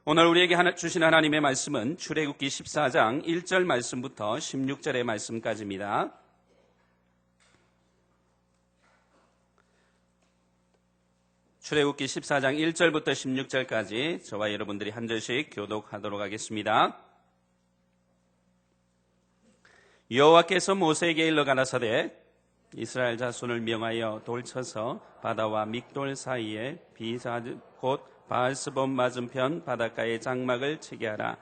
오늘 우리에게 주신 하나님의 말씀은 출애굽기 14장 1절 말씀부터 16절의 말씀까지입니다. 출애굽기 14장 1절부터 16절까지 저와 여러분들이 한 절씩 교독하도록 하겠습니다. 여호와께서 모세에게 일러 가라사대 이스라엘 자손을 명하여 돌쳐서 바다와 믹돌 사이에 곧 바알스본 맞은편 바닷가의 장막을 치게 하라.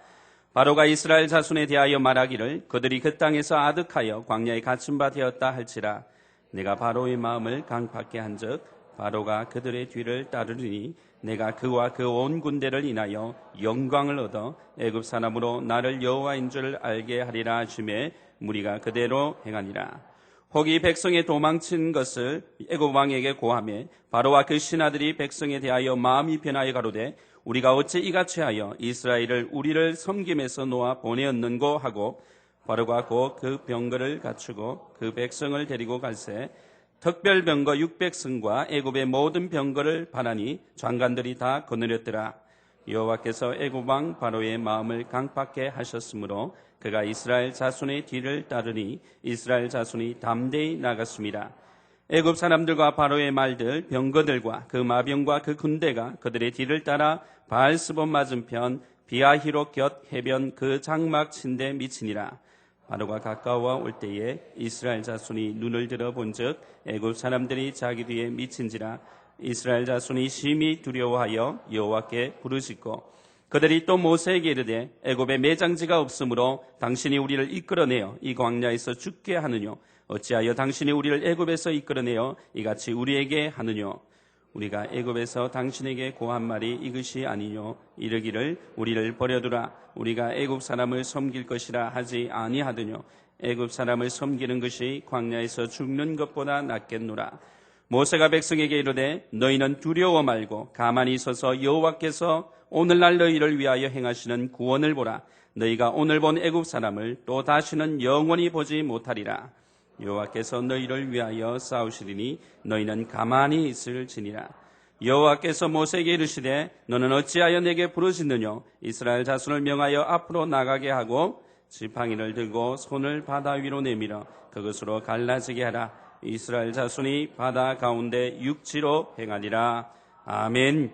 바로가 이스라엘 자손에 대하여 말하기를 그들이 그 땅에서 아득하여 광야에 갇힌 바 되었다 할지라. 내가 바로의 마음을 강팍게 한즉 바로가 그들의 뒤를 따르리니 내가 그와 그 온 군대를 인하여 영광을 얻어 애굽 사람으로 나를 여호와인 줄 알게 하리라 하시매 무리가 그대로 행하니라. 혹이 백성의 도망친 것을 애굽 왕에게 고하매 바로와 그 신하들이 백성에 대하여 마음이 변하여 가로되 우리가 어찌 이같이 하여 이스라엘을 우리를 섬김에서 놓아 보내었는고 하고 바로가 곧 그 병거를 갖추고 그 백성을 데리고 갈새 특별 병거 600승과 애굽의 모든 병거를 바라니 장관들이 다 거느렸더라. 여호와께서 애굽 왕 바로의 마음을 강팍게 하셨으므로 그가 이스라엘 자손의 뒤를 따르니 이스라엘 자손이 담대히 나갔습니다. 애굽 사람들과 바로의 말들 병거들과 그 마병과 그 군대가 그들의 뒤를 따라 바알스본 맞은편 비아히롯 곁 해변 그 장막 친데 미치니라. 바로가 가까워 올 때에 이스라엘 자손이 눈을 들어 본즉 애굽 사람들이 자기 뒤에 미친지라. 이스라엘 자손이 심히 두려워하여 여호와께 부르짖고 그들이 또 모세에게 이르되 애굽에 매장지가 없으므로 당신이 우리를 이끌어내어 이 광야에서 죽게 하느뇨. 어찌하여 당신이 우리를 애굽에서 이끌어내어 이같이 우리에게 하느뇨. 우리가 애굽에서 당신에게 고한 말이 이것이 아니뇨. 이르기를 우리를 버려두라. 우리가 애굽 사람을 섬길 것이라 하지 아니하더뇨. 애굽 사람을 섬기는 것이 광야에서 죽는 것보다 낫겠노라. 모세가 백성에게 이르되 너희는 두려워 말고 가만히 서서 여호와께서 오늘날 너희를 위하여 행하시는 구원을 보라. 너희가 오늘 본 애굽 사람을 또 다시는 영원히 보지 못하리라. 여호와께서 너희를 위하여 싸우시리니 너희는 가만히 있을지니라. 여호와께서 모세에게 이르시되 너는 어찌하여 내게 부르짖느뇨. 이스라엘 자손을 명하여 앞으로 나가게 하고 지팡이를 들고 손을 바다 위로 내밀어 그것으로 갈라지게 하라. 이스라엘 자손이 바다 가운데 육지로 행하리라. 아멘.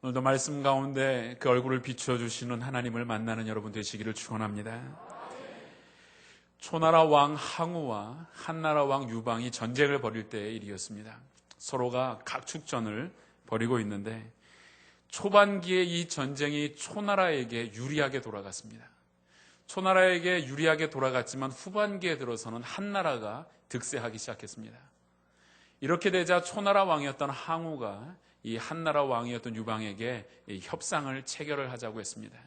오늘도 말씀 가운데 그 얼굴을 비추어주시는 하나님을 만나는 여러분 되시기를 축원합니다. 초나라 왕 항우와 한나라 왕 유방이 전쟁을 벌일 때의 일이었습니다. 서로가 각축전을 벌이고 있는데 초반기에 이 전쟁이 초나라에게 유리하게 돌아갔습니다. 초나라에게 유리하게 돌아갔지만 후반기에 들어서는 한나라가 득세하기 시작했습니다. 이렇게 되자 초나라 왕이었던 항우가 이 한나라 왕이었던 유방에게 협상을 체결을 하자고 했습니다.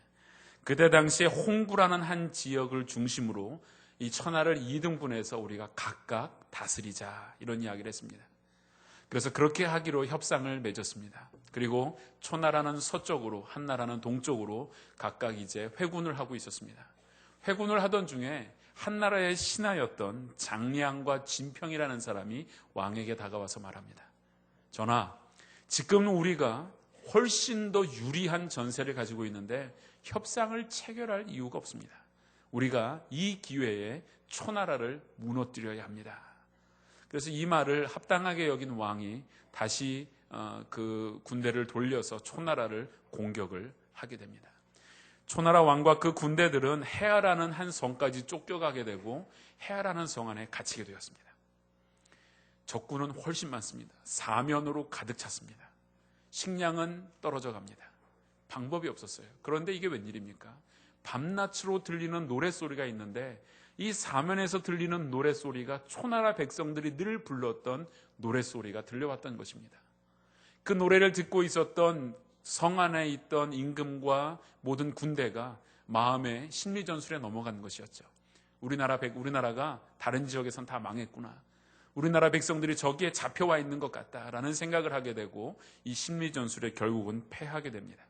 그때 당시에 홍구라는 한 지역을 중심으로 이 천하를 2등분해서 우리가 각각 다스리자 이런 이야기를 했습니다. 그래서 그렇게 하기로 협상을 맺었습니다. 그리고 초나라는 서쪽으로 한나라는 동쪽으로 각각 이제 회군을 하고 있었습니다. 회군을 하던 중에 한나라의 신하였던 장량과 진평이라는 사람이 왕에게 다가와서 말합니다. 전하, 지금 우리가 훨씬 더 유리한 전세를 가지고 있는데 협상을 체결할 이유가 없습니다. 우리가 이 기회에 초나라를 무너뜨려야 합니다. 그래서 이 말을 합당하게 여긴 왕이 다시 그 군대를 돌려서 초나라를 공격을 하게 됩니다. 초나라 왕과 그 군대들은 헤아라는 한 성까지 쫓겨가게 되고 헤아라는 성 안에 갇히게 되었습니다. 적군은 훨씬 많습니다. 사면으로 가득 찼습니다. 식량은 떨어져 갑니다. 방법이 없었어요. 그런데 이게 웬일입니까? 밤낮으로 들리는 노랫소리가 있는데 이 사면에서 들리는 노랫소리가 초나라 백성들이 늘 불렀던 노랫소리가 들려왔던 것입니다. 그 노래를 듣고 있었던 성 안에 있던 임금과 모든 군대가 마음의 심리전술에 넘어간 것이었죠. 우리나라가 다른 지역에선 다 망했구나. 우리나라 백성들이 저기에 잡혀와 있는 것 같다라는 생각을 하게 되고 이 심리전술에 결국은 패하게 됩니다.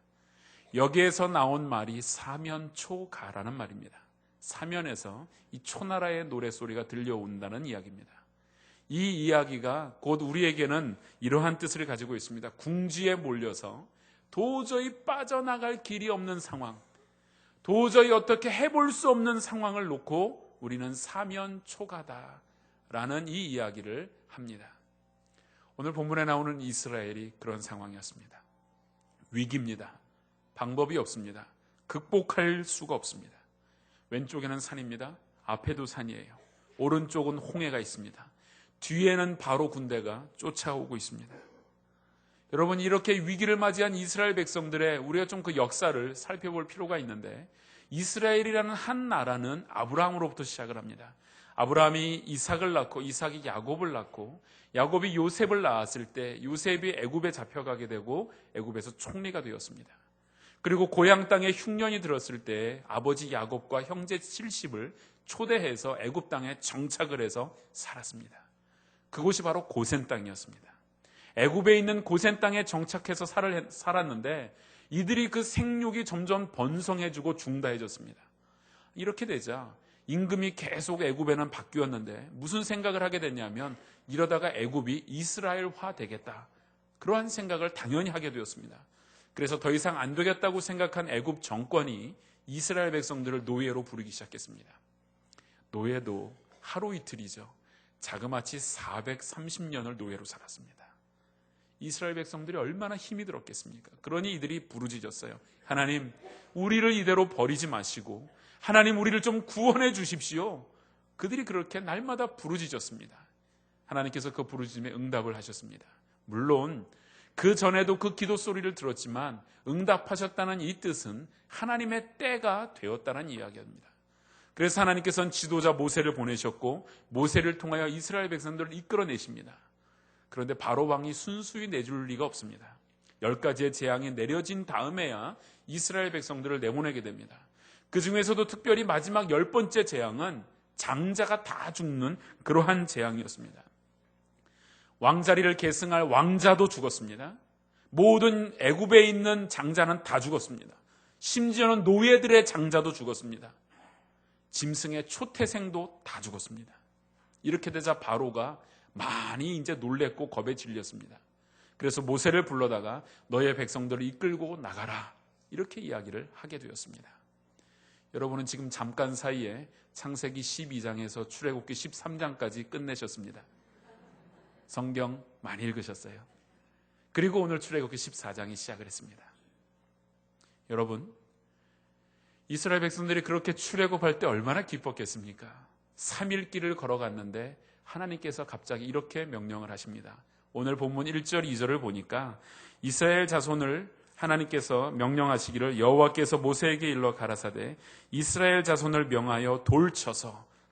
여기에서 나온 말이 사면초가라는 말입니다. 사면에서 이 초나라의 노래소리가 들려온다는 이야기입니다. 이 이야기가 곧 우리에게는 이러한 뜻을 가지고 있습니다. 궁지에 몰려서 도저히 빠져나갈 길이 없는 상황, 도저히 어떻게 해볼 수 없는 상황을 놓고 우리는 사면초가다라는 이 이야기를 합니다. 오늘 본문에 나오는 이스라엘이 그런 상황이었습니다. 위기입니다. 방법이 없습니다. 극복할 수가 없습니다. 왼쪽에는 산입니다. 앞에도 산이에요. 오른쪽은 홍해가 있습니다. 뒤에는 바로 군대가 쫓아오고 있습니다. 여러분, 이렇게 위기를 맞이한 이스라엘 백성들의 우리가 좀 그 역사를 살펴볼 필요가 있는데, 이스라엘이라는 한 나라는 아브라함으로부터 시작을 합니다. 아브라함이 이삭을 낳고 이삭이 야곱을 낳고 야곱이 요셉을 낳았을 때 요셉이 애굽에 잡혀가게 되고 애굽에서 총리가 되었습니다. 그리고 고향 땅에 흉년이 들었을 때 아버지 야곱과 형제 70을 초대해서 애굽 땅에 정착을 해서 살았습니다. 그곳이 바로 고센 땅이었습니다. 애굽에 있는 고센 땅에 정착해서 살았는데 이들이 그 생육이 점점 번성해지고 중다해졌습니다. 이렇게 되자 임금이 계속 애굽에는 바뀌었는데 무슨 생각을 하게 됐냐면 이러다가 애굽이 이스라엘화 되겠다. 그러한 생각을 당연히 하게 되었습니다. 그래서 더 이상 안 되겠다고 생각한 애굽 정권이 이스라엘 백성들을 노예로 부르기 시작했습니다. 노예도 하루 이틀이죠. 자그마치 430년을 노예로 살았습니다. 이스라엘 백성들이 얼마나 힘이 들었겠습니까? 그러니 이들이 부르짖었어요. 하나님, 우리를 이대로 버리지 마시고 하나님, 우리를 좀 구원해 주십시오. 그들이 그렇게 날마다 부르짖었습니다. 하나님께서 그 부르짖음에 응답을 하셨습니다. 물론 그 전에도 그 기도 소리를 들었지만 응답하셨다는 이 뜻은 하나님의 때가 되었다는 이야기입니다. 그래서 하나님께서는 지도자 모세를 보내셨고 모세를 통하여 이스라엘 백성들을 이끌어내십니다. 그런데 바로 왕이 순수히 내줄 리가 없습니다. 10가지의 재앙이 내려진 다음에야 이스라엘 백성들을 내보내게 됩니다. 그 중에서도 특별히 마지막 10번째 재앙은 장자가 다 죽는 그러한 재앙이었습니다. 왕자리를 계승할 왕자도 죽었습니다. 모든 애굽에 있는 장자는 다 죽었습니다. 심지어는 노예들의 장자도 죽었습니다. 짐승의 초태생도 다 죽었습니다. 이렇게 되자 바로가 많이 이제 놀랬고 겁에 질렸습니다. 그래서 모세를 불러다가 너의 백성들을 이끌고 나가라, 이렇게 이야기를 하게 되었습니다. 여러분은 지금 잠깐 사이에 창세기 12장에서 출애굽기 13장까지 끝내셨습니다. 성경 많이 읽으셨어요. 그리고 오늘 출애굽기 14장이 시작을 했습니다. 여러분, 이스라엘 백성들이 그렇게 출애굽할 때 얼마나 기뻤겠습니까? 3일 길을 걸어갔는데 하나님께서 갑자기 이렇게 명령을 하십니다. 오늘 본문 1절 2절을 보니까 이스라엘 자손을 하나님께서 명령하시기를 여호와께서 모세에게 일러 가라사대 이스라엘 자손을 명하여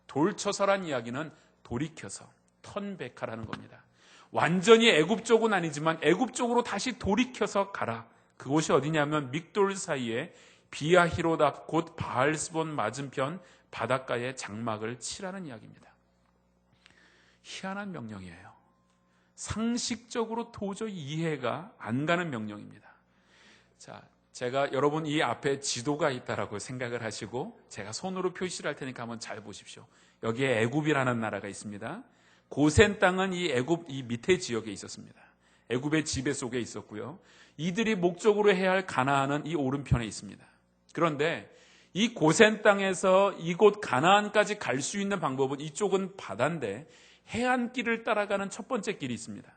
돌쳐서란 이야기는 돌이켜서 턴백하라는 겁니다. 완전히 애굽 쪽은 아니지만 애굽 쪽으로 다시 돌이켜서 가라. 그곳이 어디냐면 믹돌 사이에 비아히로답 곧 바알스본 맞은편 바닷가에 장막을 치라는 이야기입니다. 희한한 명령이에요. 상식적으로 도저히 이해가 안 가는 명령입니다. 자, 제가 여러분 이 앞에 지도가 있다라고 생각을 하시고 제가 손으로 표시를 할 테니까 한번 잘 보십시오. 여기에 애굽이라는 나라가 있습니다. 고센 땅은 이 애굽 이 밑에 지역에 있었습니다. 애굽의 지배 속에 있었고요. 이들이 목적으로 해야 할 가나안은 이 오른편에 있습니다. 그런데 이 고센 땅에서 이곳 가나안까지 갈 수 있는 방법은 이쪽은 바다인데 해안길을 따라가는 첫 번째 길이 있습니다.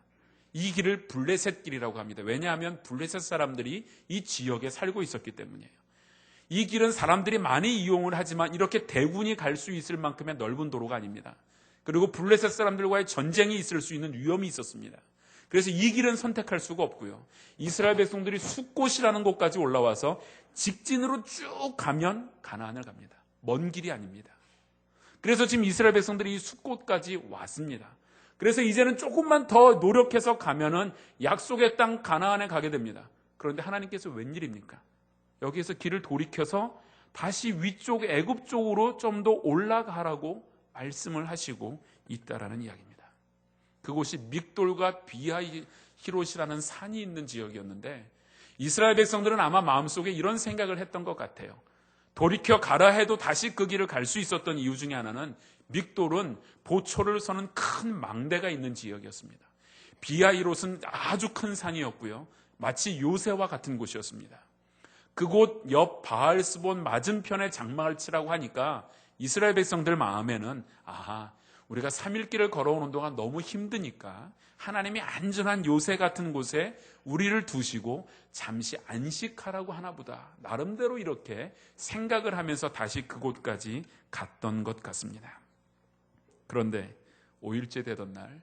이 길을 블레셋 길이라고 합니다. 왜냐하면 블레셋 사람들이 이 지역에 살고 있었기 때문이에요. 이 길은 사람들이 많이 이용을 하지만 이렇게 대군이 갈 수 있을 만큼의 넓은 도로가 아닙니다. 그리고 블레셋 사람들과의 전쟁이 있을 수 있는 위험이 있었습니다. 그래서 이 길은 선택할 수가 없고요. 이스라엘 백성들이 숫곳이라는 곳까지 올라와서 직진으로 쭉 가면 가나안을 갑니다. 먼 길이 아닙니다. 그래서 지금 이스라엘 백성들이 이 숫곳까지 왔습니다. 그래서 이제는 조금만 더 노력해서 가면은 약속의 땅 가나안에 가게 됩니다. 그런데 하나님께서 웬일입니까? 여기에서 길을 돌이켜서 다시 위쪽 애굽 쪽으로 좀 더 올라가라고 말씀을 하시고 있다라는 이야기입니다. 그곳이 믹돌과 비하히롯이라는 산이 있는 지역이었는데 이스라엘 백성들은 아마 마음속에 이런 생각을 했던 것 같아요. 돌이켜 가라 해도 다시 그 길을 갈 수 있었던 이유 중에 하나는 믹돌은 보초를 서는 큰 망대가 있는 지역이었습니다. 비하히롯은 아주 큰 산이었고요. 마치 요새와 같은 곳이었습니다. 그곳 옆 바알스본 맞은편에 장막을 치라고 하니까 이스라엘 백성들 마음에는 우리가 3일 길을 걸어오는 동안 너무 힘드니까 하나님이 안전한 요새 같은 곳에 우리를 두시고 잠시 안식하라고 하나 보다. 나름대로 이렇게 생각을 하면서 다시 그곳까지 갔던 것 같습니다. 그런데 5일째 되던 날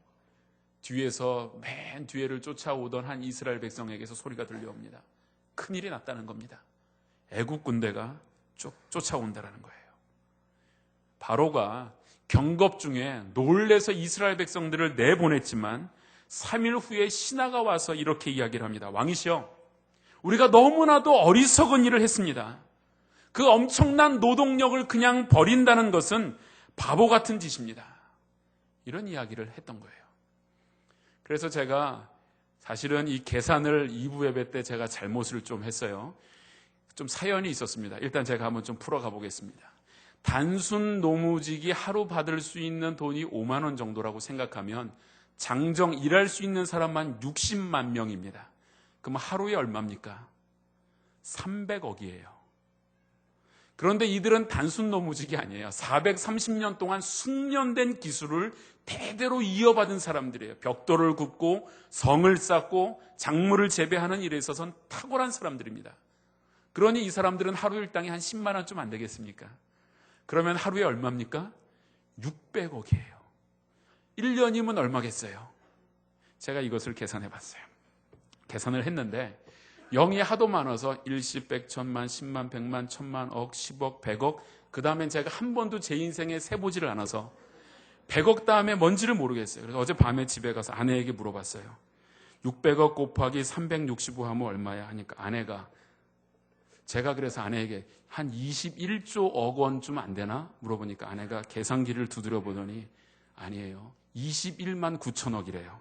뒤에서 맨 뒤에를 쫓아오던 한 이스라엘 백성에게서 소리가 들려옵니다. 큰일이 났다는 겁니다. 애국 군대가 쫓아온다라는 거예요. 바로가 경겁 중에 놀래서 이스라엘 백성들을 내보냈지만 3일 후에 신하가 와서 이렇게 이야기를 합니다. 왕이시여, 우리가 너무나도 어리석은 일을 했습니다. 그 엄청난 노동력을 그냥 버린다는 것은 바보 같은 짓입니다. 이런 이야기를 했던 거예요. 그래서 제가 사실은 이 계산을 2부 예배 때 제가 잘못을 좀 했어요. 좀 사연이 있었습니다. 일단 제가 한번 좀 풀어가 보겠습니다. 단순 노무직이 하루 받을 수 있는 돈이 5만 원 정도라고 생각하면 장정 일할 수 있는 사람만 60만 명입니다. 그럼 하루에 얼마입니까? 300억이에요. 그런데 이들은 단순 노무직이 아니에요. 430년 동안 숙련된 기술을 대대로 이어받은 사람들이에요. 벽돌을 굽고 성을 쌓고 작물을 재배하는 일에 있어서는 탁월한 사람들입니다. 그러니 이 사람들은 하루 일당이 한 10만 원 좀 안 되겠습니까? 그러면 하루에 얼마입니까? 600억이에요. 1년이면 얼마겠어요? 제가 이것을 계산해 봤어요. 계산을 했는데 0이 하도 많아서 일십, 백, 천만, 10만, 100만, 1000만, 억, 10억, 100억, 그 다음엔 제가 한 번도 제 인생에 세보지를 않아서 100억 다음에 뭔지를 모르겠어요. 그래서 어젯밤에 집에 가서 아내에게 물어봤어요. 600억 곱하기 365 하면 얼마야? 하니까 아내가, 제가 그래서 아내에게 한 21조 억 원쯤 안 되나? 물어보니까 아내가 계산기를 두드려 보더니 아니에요. 21만 9천억이래요.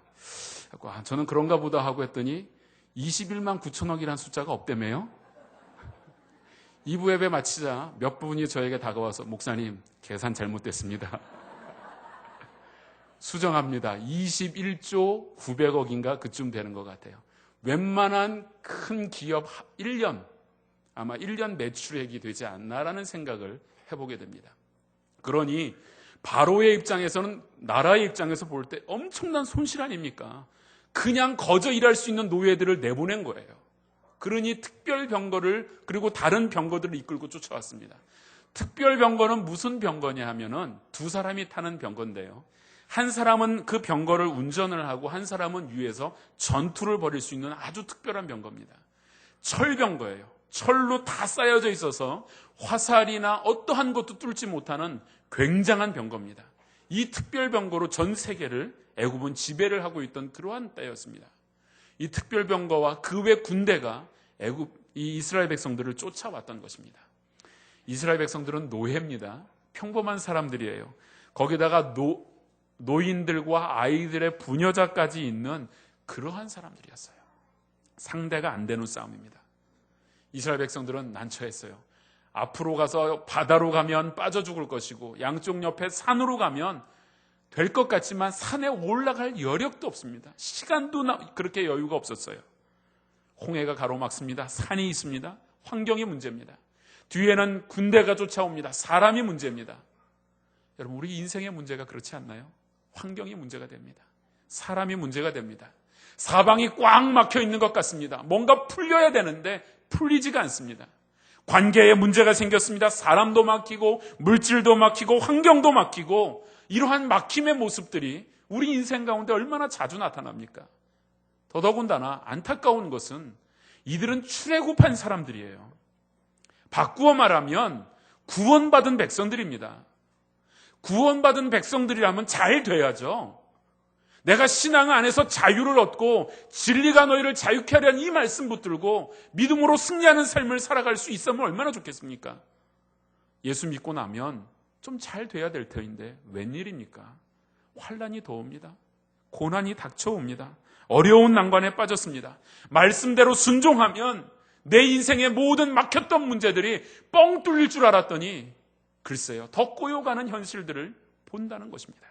저는 그런가 보다 하고 했더니 21만 9천억이라는 숫자가 없다며요? 2부 예배 마치자 몇 분이 저에게 다가와서 목사님 계산 잘못됐습니다. 수정합니다. 21조 900억인가 그쯤 되는 것 같아요. 웬만한 큰 기업 1년, 아마 1년 매출액이 되지 않나라는 생각을 해보게 됩니다. 그러니 바로의 입장에서는, 나라의 입장에서 볼 때 엄청난 손실 아닙니까? 그냥 거저 일할 수 있는 노예들을 내보낸 거예요. 그러니 특별병거를, 그리고 다른 병거들을 이끌고 쫓아왔습니다. 특별병거는 무슨 병거냐 하면은 두 사람이 타는 병거인데요. 한 사람은 그 병거를 운전을 하고 한 사람은 위에서 전투를 벌일 수 있는 아주 특별한 병거입니다. 철병거예요. 철로 다 쌓여져 있어서 화살이나 어떠한 것도 뚫지 못하는 굉장한 병거입니다. 이 특별병거로 전 세계를 애굽은 지배를 하고 있던 그러한 때였습니다. 이 특별병거와 그 외 군대가 이 이스라엘 백성들을 쫓아왔던 것입니다. 이스라엘 백성들은 노예입니다. 평범한 사람들이에요. 거기다가 노인들과 아이들의 부녀자까지 있는 그러한 사람들이었어요. 상대가 안 되는 싸움입니다. 이스라엘 백성들은 난처했어요. 앞으로 가서 바다로 가면 빠져 죽을 것이고 양쪽 옆에 산으로 가면 될 것 같지만 산에 올라갈 여력도 없습니다. 시간도 그렇게 여유가 없었어요. 홍해가 가로막습니다. 산이 있습니다. 환경이 문제입니다. 뒤에는 군대가 쫓아옵니다. 사람이 문제입니다. 여러분, 우리 인생의 문제가 그렇지 않나요? 환경이 문제가 됩니다. 사람이 문제가 됩니다. 사방이 꽉 막혀 있는 것 같습니다. 뭔가 풀려야 되는데 풀리지가 않습니다. 관계에 문제가 생겼습니다. 사람도 막히고 물질도 막히고 환경도 막히고, 이러한 막힘의 모습들이 우리 인생 가운데 얼마나 자주 나타납니까? 더더군다나 안타까운 것은 이들은 출애굽한 사람들이에요. 바꾸어 말하면 구원받은 백성들입니다. 구원받은 백성들이라면 잘 돼야죠. 내가 신앙 안에서 자유를 얻고 진리가 너희를 자유케 하려는 이 말씀 붙들고 믿음으로 승리하는 삶을 살아갈 수 있으면 얼마나 좋겠습니까? 예수 믿고 나면 좀 잘 돼야 될 터인데 웬일입니까? 환난이 더 옵니다. 고난이 닥쳐옵니다. 어려운 난관에 빠졌습니다. 말씀대로 순종하면 내 인생의 모든 막혔던 문제들이 뻥 뚫릴 줄 알았더니 글쎄요, 더 꼬여가는 현실들을 본다는 것입니다.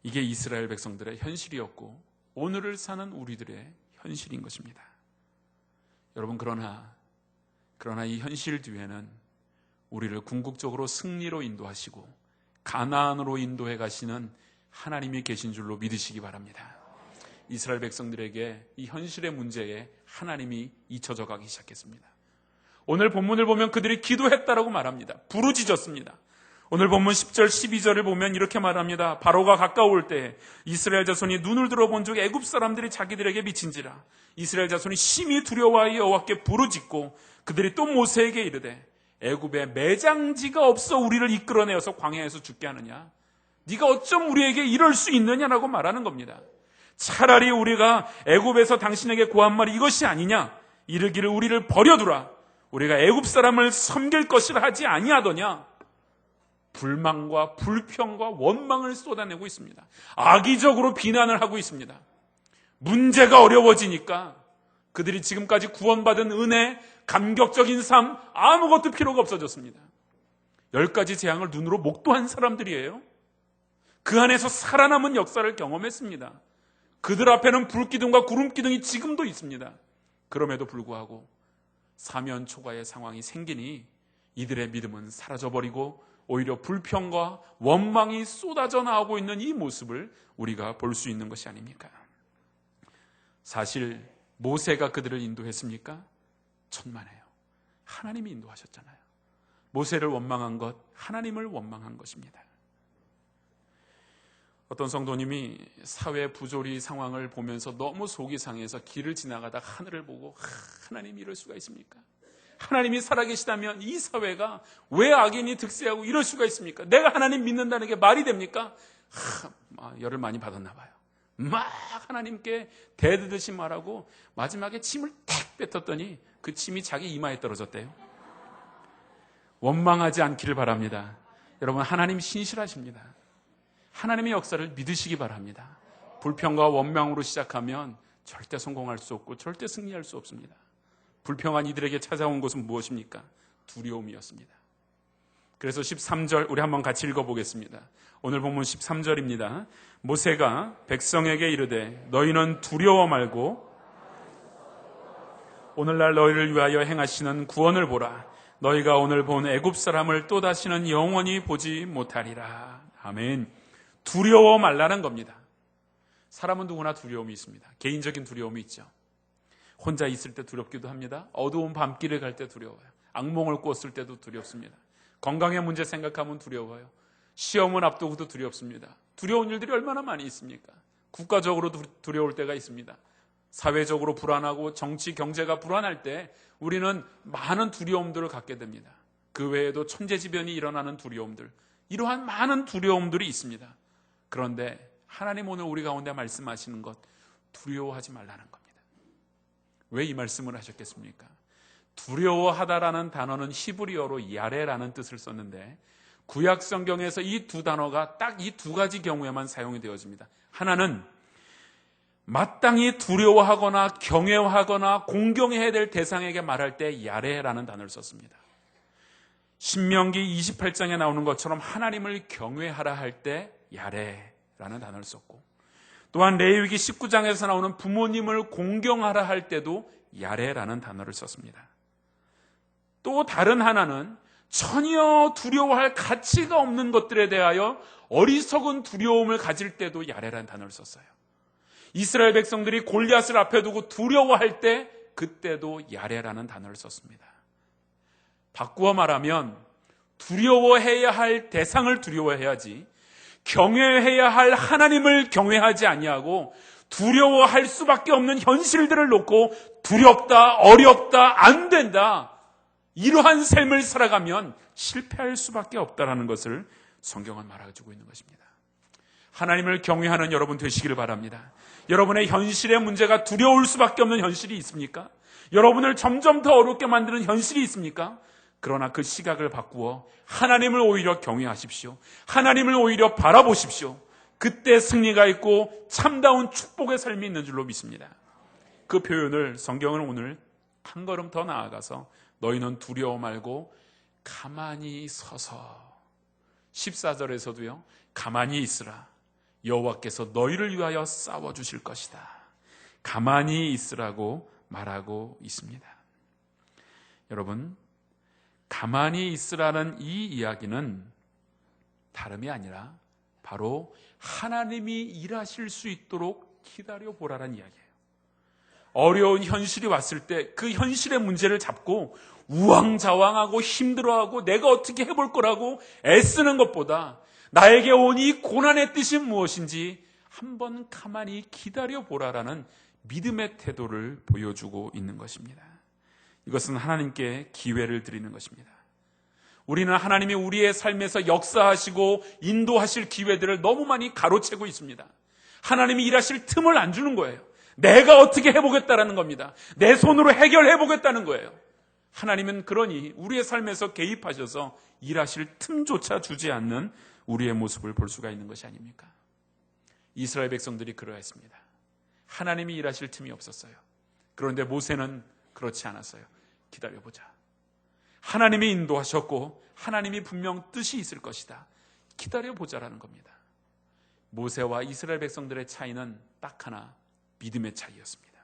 이게 이스라엘 백성들의 현실이었고 오늘을 사는 우리들의 현실인 것입니다. 여러분, 그러나 이 현실 뒤에는 우리를 궁극적으로 승리로 인도하시고 가나안으로 인도해 가시는 하나님이 계신 줄로 믿으시기 바랍니다. 이스라엘 백성들에게 이 현실의 문제에 하나님이 잊혀져 가기 시작했습니다. 오늘 본문을 보면 그들이 기도했다라고 말합니다. 부르짖었습니다. 오늘 본문 10절 12절을 보면 이렇게 말합니다. 바로가 가까울 때 이스라엘 자손이 눈을 들어본 즉 애굽 사람들이 자기들에게 미친지라. 이스라엘 자손이 심히 두려워하여 여호와께 부르짖고 그들이 또 모세에게 이르되 애굽에 매장지가 없어 우리를 이끌어내어서 광야에서 죽게 하느냐? 네가 어쩜 우리에게 이럴 수 있느냐라고 말하는 겁니다. 차라리 우리가 애굽에서 당신에게 구한 말이 이것이 아니냐? 이르기를 우리를 버려두라. 우리가 애굽 사람을 섬길 것이라 하지 아니하더냐? 불만과 불평과 원망을 쏟아내고 있습니다. 악의적으로 비난을 하고 있습니다. 문제가 어려워지니까 그들이 지금까지 구원받은 은혜, 감격적인 삶, 아무것도 필요가 없어졌습니다. 10가지 재앙을 눈으로 목도한 사람들이에요. 그 안에서 살아남은 역사를 경험했습니다. 그들 앞에는 불기둥과 구름기둥이 지금도 있습니다. 그럼에도 불구하고 사면 초과의 상황이 생기니 이들의 믿음은 사라져버리고 오히려 불평과 원망이 쏟아져 나오고 있는 이 모습을 우리가 볼 수 있는 것이 아닙니까? 사실 모세가 그들을 인도했습니까? 천만에요. 하나님이 인도하셨잖아요. 모세를 원망한 것, 하나님을 원망한 것입니다. 어떤 성도님이 사회 부조리 상황을 보면서 너무 속이 상해서 길을 지나가다 하늘을 보고 하나님이 이럴 수가 있습니까? 하나님이 살아계시다면 이 사회가 왜 악인이 득세하고 이럴 수가 있습니까? 내가 하나님 믿는다는 게 말이 됩니까? 열을 많이 받았나 봐요. 막 하나님께 대드듯이 말하고 마지막에 침을 탁 뱉었더니 그 침이 자기 이마에 떨어졌대요. 원망하지 않기를 바랍니다. 여러분, 하나님 신실하십니다. 하나님의 역사를 믿으시기 바랍니다. 불평과 원망으로 시작하면 절대 성공할 수 없고 절대 승리할 수 없습니다. 불평한 이들에게 찾아온 것은 무엇입니까? 두려움이었습니다. 그래서 13절 우리 한번 같이 읽어보겠습니다. 오늘 본문 13절입니다. 모세가 백성에게 이르되 너희는 두려워 말고 오늘날 너희를 위하여 행하시는 구원을 보라. 너희가 오늘 본 애굽 사람을 또다시는 영원히 보지 못하리라. 아멘. 두려워 말라는 겁니다. 사람은 누구나 두려움이 있습니다. 개인적인 두려움이 있죠. 혼자 있을 때 두렵기도 합니다. 어두운 밤길을 갈 때 두려워요. 악몽을 꿨을 때도 두렵습니다. 건강의 문제 생각하면 두려워요. 시험을 앞두고도 두렵습니다. 두려운 일들이 얼마나 많이 있습니까? 국가적으로도 두려울 때가 있습니다. 사회적으로 불안하고 정치, 경제가 불안할 때 우리는 많은 두려움들을 갖게 됩니다. 그 외에도 천재지변이 일어나는 두려움들, 이러한 많은 두려움들이 있습니다. 그런데 하나님 오늘 우리 가운데 말씀하시는 것, 두려워하지 말라는 겁니다. 왜 이 말씀을 하셨겠습니까? 두려워하다라는 단어는 히브리어로 야레라는 뜻을 썼는데 구약 성경에서 이 두 단어가 딱 이 두 가지 경우에만 사용이 되어집니다. 하나는 마땅히 두려워하거나 경외하거나 공경해야 될 대상에게 말할 때 야레라는 단어를 썼습니다. 신명기 28장에 나오는 것처럼 하나님을 경외하라 할 때 야레라는 단어를 썼고, 또한 레위기 19장에서 나오는 부모님을 공경하라 할 때도 야레라는 단어를 썼습니다. 또 다른 하나는 전혀 두려워할 가치가 없는 것들에 대하여 어리석은 두려움을 가질 때도 야레라는 단어를 썼어요. 이스라엘 백성들이 골리앗을 앞에 두고 두려워할 때 그때도 야레라는 단어를 썼습니다. 바꾸어 말하면 두려워해야 할 대상을 두려워해야지 경외해야 할 하나님을 경외하지 아니하고 두려워할 수밖에 없는 현실들을 놓고 두렵다, 어렵다, 안 된다, 이러한 삶을 살아가면 실패할 수밖에 없다는 것을 성경은 말해주고 있는 것입니다. 하나님을 경외하는 여러분 되시기를 바랍니다. 여러분의 현실의 문제가 두려울 수밖에 없는 현실이 있습니까? 여러분을 점점 더 어렵게 만드는 현실이 있습니까? 그러나 그 시각을 바꾸어 하나님을 오히려 경외하십시오. 하나님을 오히려 바라보십시오. 그때 승리가 있고 참다운 축복의 삶이 있는 줄로 믿습니다. 그 표현을 성경은 오늘 한 걸음 더 나아가서 너희는 두려워 말고 가만히 서서, 14절에서도요, 가만히 있으라. 여호와께서 너희를 위하여 싸워주실 것이다. 가만히 있으라고 말하고 있습니다. 여러분, 가만히 있으라는 이 이야기는 다름이 아니라 바로 하나님이 일하실 수 있도록 기다려보라는 이야기예요. 어려운 현실이 왔을 때 그 현실의 문제를 잡고 우왕좌왕하고 힘들어하고 내가 어떻게 해볼 거라고 애쓰는 것보다 나에게 온 이 고난의 뜻이 무엇인지 한번 가만히 기다려보라라는 믿음의 태도를 보여주고 있는 것입니다. 이것은 하나님께 기회를 드리는 것입니다. 우리는 하나님이 우리의 삶에서 역사하시고 인도하실 기회들을 너무 많이 가로채고 있습니다. 하나님이 일하실 틈을 안 주는 거예요. 내가 어떻게 해보겠다라는 겁니다. 내 손으로 해결해보겠다는 거예요. 하나님은 그러니 우리의 삶에서 개입하셔서 일하실 틈조차 주지 않는 우리의 모습을 볼 수가 있는 것이 아닙니까? 이스라엘 백성들이 그러했습니다. 하나님이 일하실 틈이 없었어요. 그런데 모세는 그렇지 않았어요. 기다려보자. 하나님이 인도하셨고 하나님이 분명 뜻이 있을 것이다. 기다려보자라는 겁니다. 모세와 이스라엘 백성들의 차이는 딱 하나, 믿음의 차이였습니다.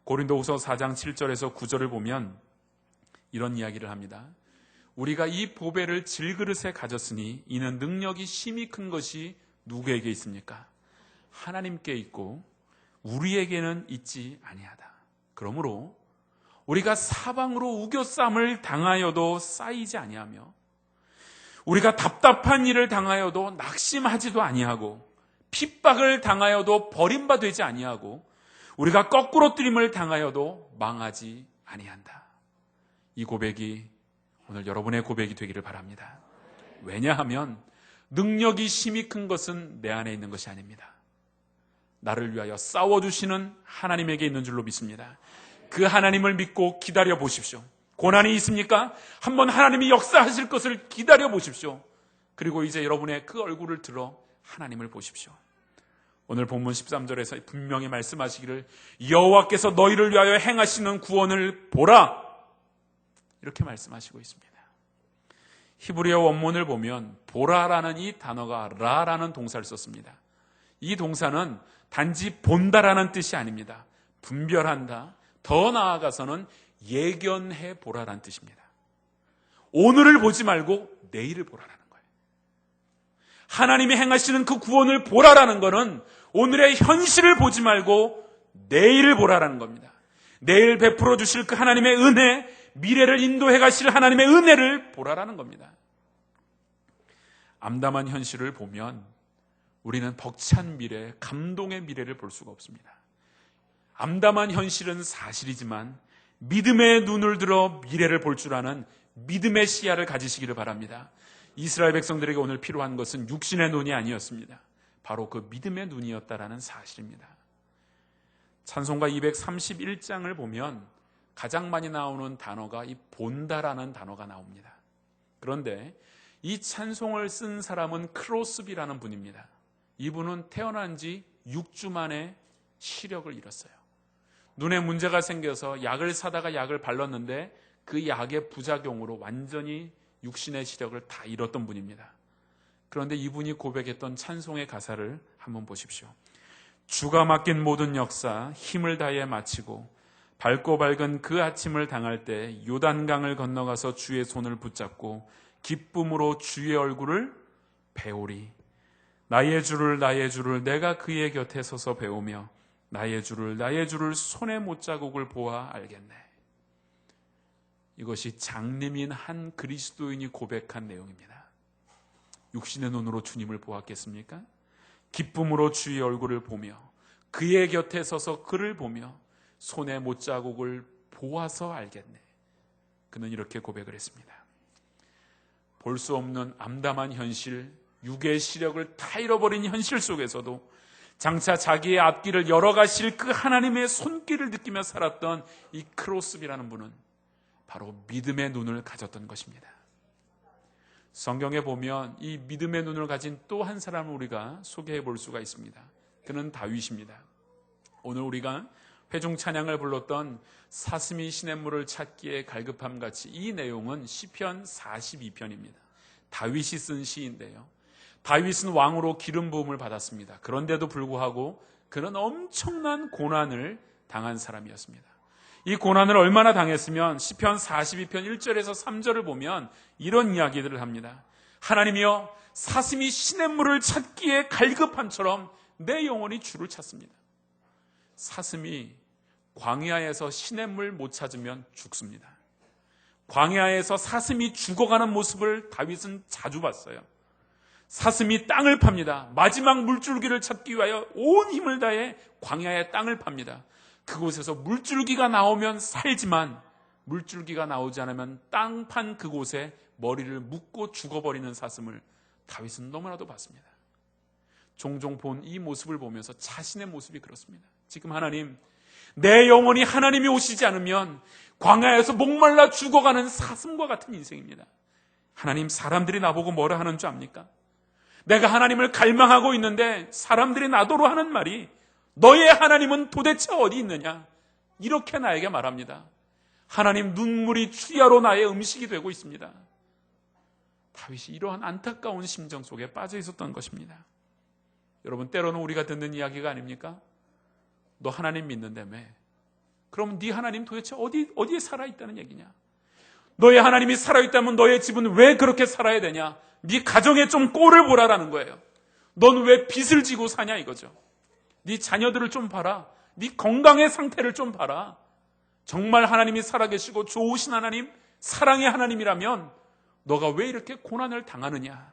고린도후서 4장 7절에서 9절을 보면 이런 이야기를 합니다. 우리가 이 보배를 질그릇에 가졌으니 이는 능력이 심히 큰 것이 누구에게 있습니까? 하나님께 있고 우리에게는 있지 아니하다. 그러므로 우리가 사방으로 우겨쌈을 당하여도 쌓이지 아니하며 우리가 답답한 일을 당하여도 낙심하지도 아니하고 핍박을 당하여도 버림받지 아니하고 우리가 거꾸로 뜨림을 당하여도 망하지 아니한다. 이 고백이 오늘 여러분의 고백이 되기를 바랍니다. 왜냐하면 능력이 심히 큰 것은 내 안에 있는 것이 아닙니다. 나를 위하여 싸워주시는 하나님에게 있는 줄로 믿습니다. 그 하나님을 믿고 기다려 보십시오. 고난이 있습니까? 한번 하나님이 역사하실 것을 기다려 보십시오. 그리고 이제 여러분의 그 얼굴을 들어 하나님을 보십시오. 오늘 본문 13절에서 분명히 말씀하시기를 여호와께서 너희를 위하여 행하시는 구원을 보라, 이렇게 말씀하시고 있습니다. 히브리어 원문을 보면 보라라는 이 단어가 라라는 동사를 썼습니다. 이 동사는 단지 본다라는 뜻이 아닙니다. 분별한다, 더 나아가서는 예견해 보라라는 뜻입니다. 오늘을 보지 말고 내일을 보라라는 거예요. 하나님이 행하시는 그 구원을 보라라는 것은 오늘의 현실을 보지 말고 내일을 보라라는 겁니다. 내일 베풀어 주실 그 하나님의 은혜, 미래를 인도해 가실 하나님의 은혜를 보라라는 겁니다. 암담한 현실을 보면 우리는 벅찬 미래, 감동의 미래를 볼 수가 없습니다. 암담한 현실은 사실이지만 믿음의 눈을 들어 미래를 볼 줄 아는 믿음의 시야를 가지시기를 바랍니다. 이스라엘 백성들에게 오늘 필요한 것은 육신의 눈이 아니었습니다. 바로 그 믿음의 눈이었다라는 사실입니다. 찬송가 231장을 보면 가장 많이 나오는 단어가 이 본다라는 단어가 나옵니다. 그런데 이 찬송을 쓴 사람은 크로스비라는 분입니다. 이분은 태어난 지 6주 만에 시력을 잃었어요. 눈에 문제가 생겨서 약을 사다가 약을 발랐는데 그 약의 부작용으로 완전히 육신의 시력을 다 잃었던 분입니다. 그런데 이분이 고백했던 찬송의 가사를 한번 보십시오. 주가 맡긴 모든 역사 힘을 다해 마치고 밝고 밝은 그 아침을 당할 때 요단강을 건너가서 주의 손을 붙잡고 기쁨으로 주의 얼굴을 배우리. 나의 주를 내가 그의 곁에 서서 배우며 나의 주를 손의 못자국을 보아 알겠네. 이것이 장님인 한 그리스도인이 고백한 내용입니다. 육신의 눈으로 주님을 보았겠습니까? 기쁨으로 주의 얼굴을 보며 그의 곁에 서서 그를 보며 손의 못자국을 보아서 알겠네. 그는 이렇게 고백을 했습니다. 볼 수 없는 암담한 현실, 육의 시력을 다 잃어버린 현실 속에서도 장차 자기의 앞길을 열어가실 그 하나님의 손길을 느끼며 살았던 이 크로스비라는 분은 바로 믿음의 눈을 가졌던 것입니다. 성경에 보면 이 믿음의 눈을 가진 또 한 사람을 우리가 소개해 볼 수가 있습니다. 그는 다윗입니다. 오늘 우리가 회중 찬양을 불렀던 사슴이 시냇물을 찾기에 갈급함 같이 이 내용은 시편 42편입니다. 다윗이 쓴 시인데요. 다윗은 왕으로 기름 부음을 받았습니다. 그런데도 불구하고 그는 엄청난 고난을 당한 사람이었습니다. 이 고난을 얼마나 당했으면 시편 42편 1절에서 3절을 보면 이런 이야기들을 합니다. 하나님이여, 사슴이 시냇물을 찾기에 갈급함처럼 내 영혼이 주를 찾습니다. 사슴이 광야에서 시냇물 못 찾으면 죽습니다. 광야에서 사슴이 죽어가는 모습을 다윗은 자주 봤어요. 사슴이 땅을 팝니다. 마지막 물줄기를 찾기 위하여 온 힘을 다해 광야의 땅을 팝니다. 그곳에서 물줄기가 나오면 살지만 물줄기가 나오지 않으면 땅 판 그곳에 머리를 묶고 죽어버리는 사슴을 다윗은 너무나도 봤습니다. 종종 본 이 모습을 보면서 자신의 모습이 그렇습니다. 지금 하나님, 내 영혼이 하나님이 오시지 않으면 광야에서 목말라 죽어가는 사슴과 같은 인생입니다. 하나님, 사람들이 나보고 뭐라 하는 줄 압니까? 내가 하나님을 갈망하고 있는데 사람들이 나더러 하는 말이 너의 하나님은 도대체 어디 있느냐? 이렇게 나에게 말합니다. 하나님, 눈물이 추야로 나의 음식이 되고 있습니다. 다윗이 이러한 안타까운 심정 속에 빠져 있었던 것입니다. 여러분, 때로는 우리가 듣는 이야기가 아닙니까? 너 하나님 믿는다며? 그럼 네 하나님 도대체 어디에 살아있다는 얘기냐? 너의 하나님이 살아있다면 너의 집은 왜 그렇게 살아야 되냐? 네 가정에 좀 꼴을 보라라는 거예요. 넌 왜 빚을 지고 사냐 이거죠. 네 자녀들을 좀 봐라. 네 건강의 상태를 좀 봐라. 정말 하나님이 살아계시고 좋으신 하나님, 사랑의 하나님이라면 너가 왜 이렇게 고난을 당하느냐?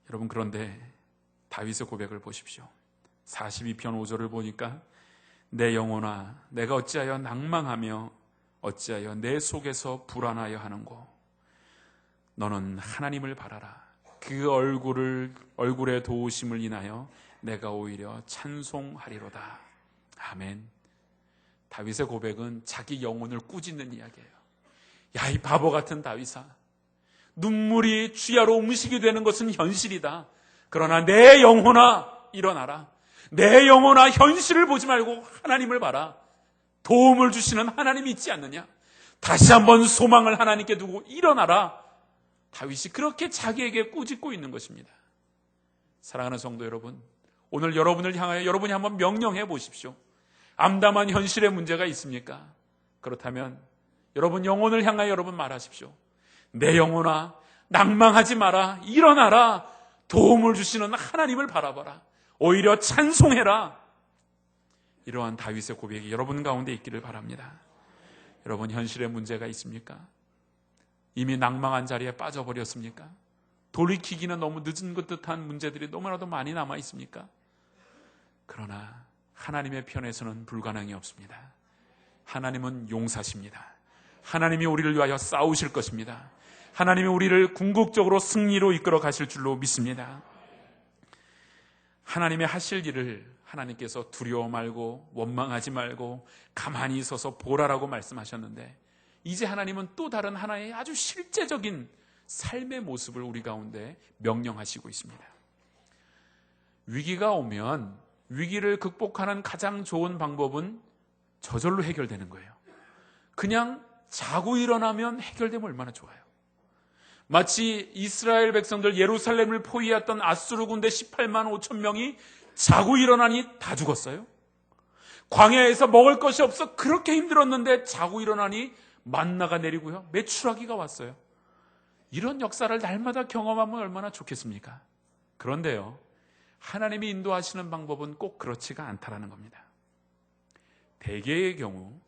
여러분, 그런데 다윗의 고백을 보십시오. 42편 5절을 보니까 내 영혼아, 내가 어찌하여 낭망하며 어찌하여 내 속에서 불안하여 하는고? 너는 하나님을 바라라. 그 얼굴의 도우심을 인하여 내가 오히려 찬송하리로다. 아멘. 다윗의 고백은 자기 영혼을 꾸짖는 이야기예요. 야, 이 바보 같은 다윗아, 눈물이 주야로 음식이 되는 것은 현실이다. 그러나 내 영혼아, 일어나라. 내 영혼아, 현실을 보지 말고 하나님을 봐라. 도움을 주시는 하나님이 있지 않느냐? 다시 한번 소망을 하나님께 두고 일어나라. 다윗이 그렇게 자기에게 꾸짖고 있는 것입니다. 사랑하는 성도 여러분, 오늘 여러분을 향하여 여러분이 한번 명령해 보십시오. 암담한 현실의 문제가 있습니까? 그렇다면 여러분 영혼을 향하여 여러분 말하십시오. 내 영혼아, 낭망하지 마라. 일어나라. 도움을 주시는 하나님을 바라봐라. 오히려 찬송해라. 이러한 다윗의 고백이 여러분 가운데 있기를 바랍니다. 여러분, 현실의 문제가 있습니까? 이미 낭망한 자리에 빠져버렸습니까? 돌이키기는 너무 늦은 것 듯한 문제들이 너무나도 많이 남아 있습니까? 그러나 하나님의 편에서는 불가능이 없습니다. 하나님은 용사십니다. 하나님이 우리를 위하여 싸우실 것입니다. 하나님이 우리를 궁극적으로 승리로 이끌어 가실 줄로 믿습니다. 하나님의 하실 일을 하나님께서 두려워 말고 원망하지 말고 가만히 있어서 보라라고 말씀하셨는데, 이제 하나님은 또 다른 하나의 아주 실제적인 삶의 모습을 우리 가운데 명령하시고 있습니다. 위기가 오면 위기를 극복하는 가장 좋은 방법은 저절로 해결되는 거예요. 그냥 자고 일어나면 해결되면 얼마나 좋아요. 마치 이스라엘 백성들 예루살렘을 포위했던 아수르 군대 18만 5천 명이 자고 일어나니 다 죽었어요. 광야에서 먹을 것이 없어 그렇게 힘들었는데 자고 일어나니 만나가 내리고요, 메추라기가 왔어요. 이런 역사를 날마다 경험하면 얼마나 좋겠습니까? 그런데요, 하나님이 인도하시는 방법은 꼭 그렇지가 않다라는 겁니다. 대개의 경우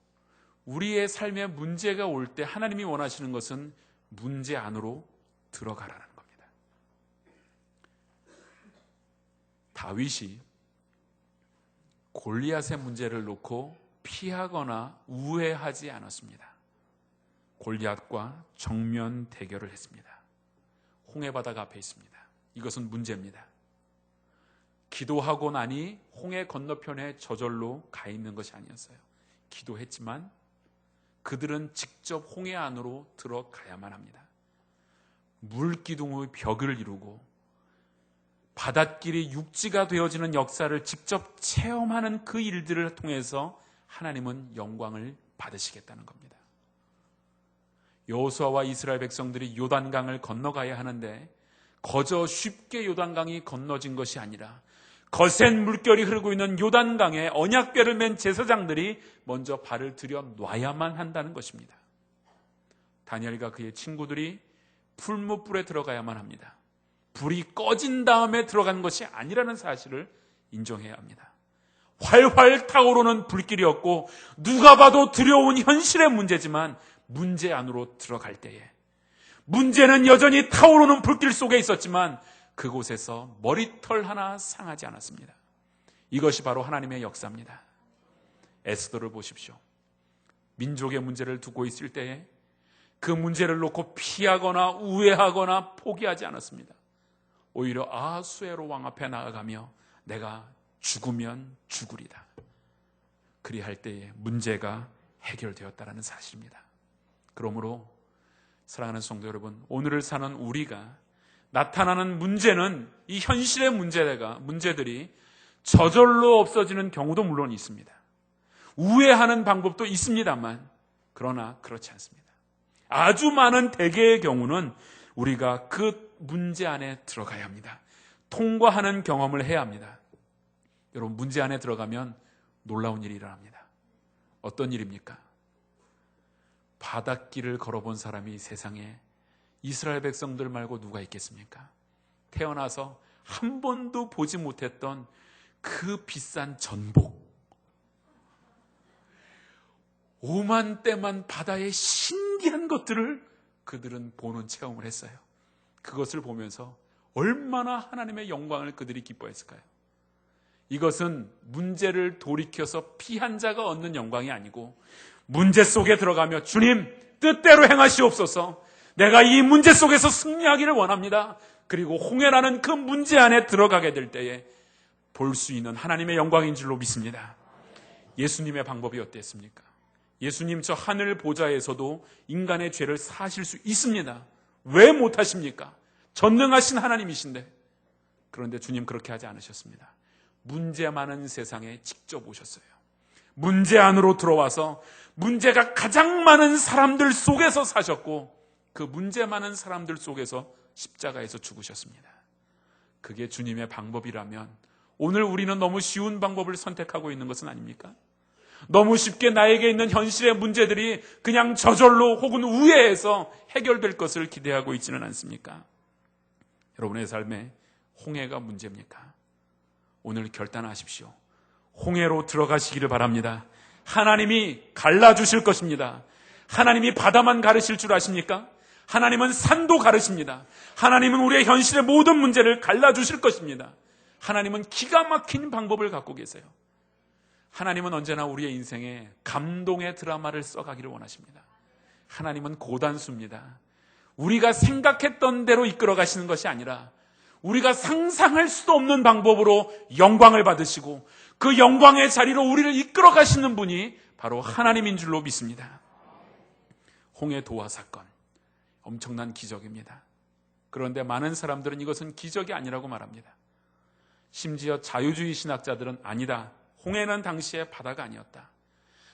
우리의 삶에 문제가 올 때 하나님이 원하시는 것은 문제 안으로 들어가라는 겁니다. 다윗이 골리앗의 문제를 놓고 피하거나 우회하지 않았습니다. 골리앗과 정면 대결을 했습니다. 홍해바다가 앞에 있습니다. 이것은 문제입니다. 기도하고 나니 홍해 건너편에 저절로 가 있는 것이 아니었어요. 기도했지만 그들은 직접 홍해 안으로 들어가야만 합니다. 물기둥의 벽을 이루고 바닷길이 육지가 되어지는 역사를 직접 체험하는 그 일들을 통해서 하나님은 영광을 받으시겠다는 겁니다. 여호수아와 이스라엘 백성들이 요단강을 건너가야 하는데 거저 쉽게 요단강이 건너진 것이 아니라 거센 물결이 흐르고 있는 요단강에 언약궤를 맨 제사장들이 먼저 발을 들여 놔야만 한다는 것입니다. 다니엘과 그의 친구들이 풀무불에 들어가야만 합니다. 불이 꺼진 다음에 들어간 것이 아니라는 사실을 인정해야 합니다. 활활 타오르는 불길이었고 누가 봐도 두려운 현실의 문제지만 문제 안으로 들어갈 때에 문제는 여전히 타오르는 불길 속에 있었지만 그곳에서 머리털 하나 상하지 않았습니다. 이것이 바로 하나님의 역사입니다. 에스더를 보십시오. 민족의 문제를 두고 있을 때에 그 문제를 놓고 피하거나 우회하거나 포기하지 않았습니다. 오히려 아수에로 왕 앞에 나아가며 내가 죽으면 죽으리다. 그리할 때에 문제가 해결되었다는 사실입니다. 그러므로 사랑하는 성도 여러분, 오늘을 사는 우리가 나타나는 문제는 이 현실의 문제들이 저절로 없어지는 경우도 물론 있습니다. 우회하는 방법도 있습니다만 그러나 그렇지 않습니다. 아주 많은 대개의 경우는 우리가 그 문제 안에 들어가야 합니다. 통과하는 경험을 해야 합니다. 여러분, 문제 안에 들어가면 놀라운 일이 일어납니다. 어떤 일입니까? 바닷길을 걸어본 사람이 세상에 이스라엘 백성들 말고 누가 있겠습니까? 태어나서 한 번도 보지 못했던 그 비싼 전복, 오만때만 바다의 신기한 것들을 그들은 보는 체험을 했어요. 그것을 보면서 얼마나 하나님의 영광을 그들이 기뻐했을까요? 이것은 문제를 돌이켜서 피한 자가 얻는 영광이 아니고 문제 속에 들어가며 주님 뜻대로 행하시옵소서, 내가 이 문제 속에서 승리하기를 원합니다. 그리고 홍해라는 그 문제 안에 들어가게 될 때에 볼 수 있는 하나님의 영광인 줄로 믿습니다. 예수님의 방법이 어땠습니까? 예수님 저 하늘 보좌에서도 인간의 죄를 사하실 수 있습니다. 왜 못하십니까? 전능하신 하나님이신데. 그런데 주님 그렇게 하지 않으셨습니다. 문제 많은 세상에 직접 오셨어요. 문제 안으로 들어와서 문제가 가장 많은 사람들 속에서 사셨고 그 문제 많은 사람들 속에서 십자가에서 죽으셨습니다. 그게 주님의 방법이라면 오늘 우리는 너무 쉬운 방법을 선택하고 있는 것은 아닙니까? 너무 쉽게 나에게 있는 현실의 문제들이 그냥 저절로 혹은 우회해서 해결될 것을 기대하고 있지는 않습니까? 여러분의 삶에 홍해가 문제입니까? 오늘 결단하십시오. 홍해로 들어가시기를 바랍니다. 하나님이 갈라주실 것입니다. 하나님이 바다만 가르실 줄 아십니까? 하나님은 산도 가르십니다. 하나님은 우리의 현실의 모든 문제를 갈라주실 것입니다. 하나님은 기가 막힌 방법을 갖고 계세요. 하나님은 언제나 우리의 인생에 감동의 드라마를 써가기를 원하십니다. 하나님은 고단수입니다. 우리가 생각했던 대로 이끌어 가시는 것이 아니라 우리가 상상할 수도 없는 방법으로 영광을 받으시고 그 영광의 자리로 우리를 이끌어 가시는 분이 바로 하나님인 줄로 믿습니다. 홍해 도화 사건, 엄청난 기적입니다. 그런데 많은 사람들은 이것은 기적이 아니라고 말합니다. 심지어 자유주의 신학자들은 아니다, 홍해는 당시에 바다가 아니었다.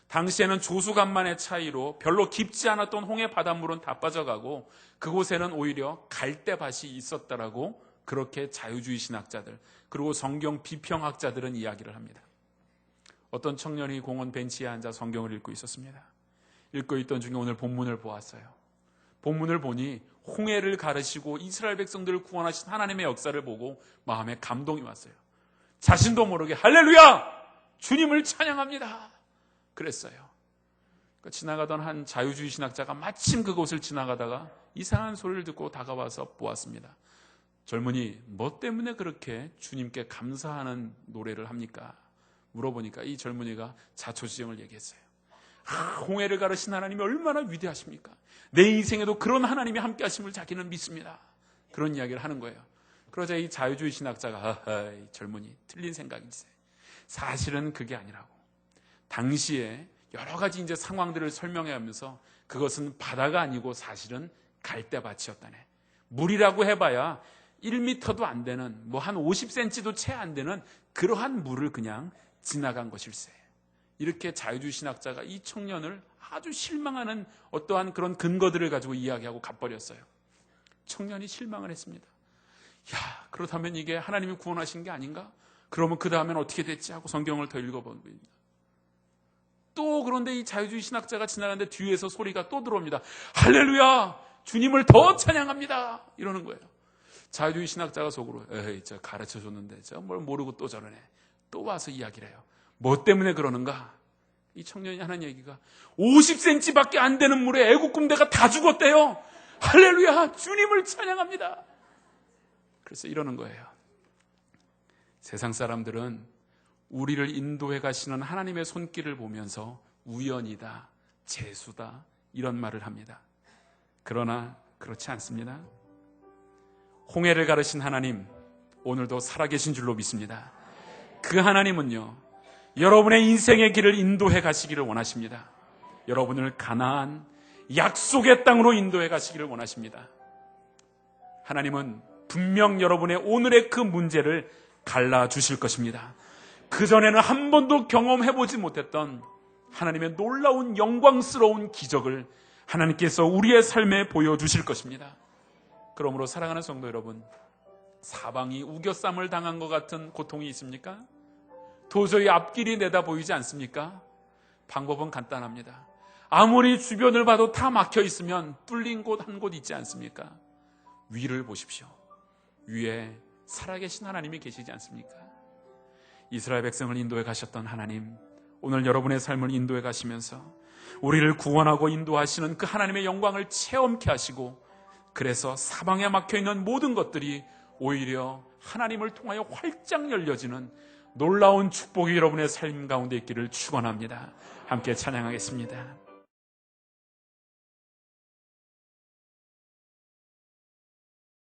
당시에는 조수간만의 차이로 별로 깊지 않았던 홍해 바닷물은 다 빠져가고 그곳에는 오히려 갈대밭이 있었다라고 그렇게 자유주의 신학자들 그리고 성경 비평학자들은 이야기를 합니다. 어떤 청년이 공원 벤치에 앉아 성경을 읽고 있었습니다. 읽고 있던 중에 오늘 본문을 보았어요. 본문을 보니 홍해를 가르시고 이스라엘 백성들을 구원하신 하나님의 역사를 보고 마음에 감동이 왔어요. 자신도 모르게 할렐루야! 주님을 찬양합니다. 그랬어요. 그러니까 지나가던 한 자유주의 신학자가 마침 그곳을 지나가다가 이상한 소리를 듣고 다가와서 보았습니다. 젊은이, 뭐 때문에 그렇게 주님께 감사하는 노래를 합니까? 물어보니까 이 젊은이가 자초지종을 얘기했어요. 홍해를 가르신 하나님이 얼마나 위대하십니까? 내 인생에도 그런 하나님이 함께 하심을 자기는 믿습니다. 그런 이야기를 하는 거예요. 그러자 이 자유주의 신학자가 이 젊은이 틀린 생각이지. 사실은 그게 아니라고. 당시에 여러 가지 이제 상황들을 설명해 하면서 그것은 바다가 아니고 사실은 갈대밭이었다네. 물이라고 해봐야 1m도 안 되는, 뭐 한 50cm도 채 안 되는 그러한 물을 그냥 지나간 것일세. 이렇게 자유주의 신학자가 이 청년을 아주 실망하는 어떠한 그런 근거들을 가지고 이야기하고 가버렸어요. 청년이 실망을 했습니다. 야, 그렇다면 이게 하나님이 구원하신 게 아닌가? 그러면 그 다음엔 어떻게 됐지? 하고 성경을 더 읽어봅니다. 또 그런데 이 자유주의 신학자가 지나가는데 뒤에서 소리가 또 들어옵니다. 할렐루야! 주님을 더 찬양합니다! 이러는 거예요. 자유주의 신학자가 속으로 에이, 저 가르쳐줬는데 저 뭘 모르고 또 저러네. 또 와서 이야기를 해요. 뭐 때문에 그러는가? 이 청년이 하는 얘기가 50cm밖에 안 되는 물에 애국 군대가 다 죽었대요. 할렐루야! 주님을 찬양합니다. 그래서 이러는 거예요. 세상 사람들은 우리를 인도해 가시는 하나님의 손길을 보면서 우연이다, 재수다 이런 말을 합니다. 그러나 그렇지 않습니다. 홍해를 가르신 하나님, 오늘도 살아계신 줄로 믿습니다. 그 하나님은요, 여러분의 인생의 길을 인도해 가시기를 원하십니다. 여러분을 가나안 약속의 땅으로 인도해 가시기를 원하십니다. 하나님은 분명 여러분의 오늘의 그 문제를 갈라주실 것입니다. 그전에는 한 번도 경험해보지 못했던 하나님의 놀라운 영광스러운 기적을 하나님께서 우리의 삶에 보여주실 것입니다. 그러므로 사랑하는 성도 여러분, 사방이 우겨쌈을 당한 것 같은 고통이 있습니까? 도저히 앞길이 내다 보이지 않습니까? 방법은 간단합니다. 아무리 주변을 봐도 다 막혀 있으면 뚫린 곳 한 곳 있지 않습니까? 위를 보십시오. 위에 살아계신 하나님이 계시지 않습니까? 이스라엘 백성을 인도해 가셨던 하나님, 오늘 여러분의 삶을 인도해 가시면서 우리를 구원하고 인도하시는 그 하나님의 영광을 체험케 하시고, 그래서 사방에 막혀있는 모든 것들이 오히려 하나님을 통하여 활짝 열려지는 놀라운 축복이 여러분의 삶 가운데 있기를 축원합니다. 함께 찬양하겠습니다.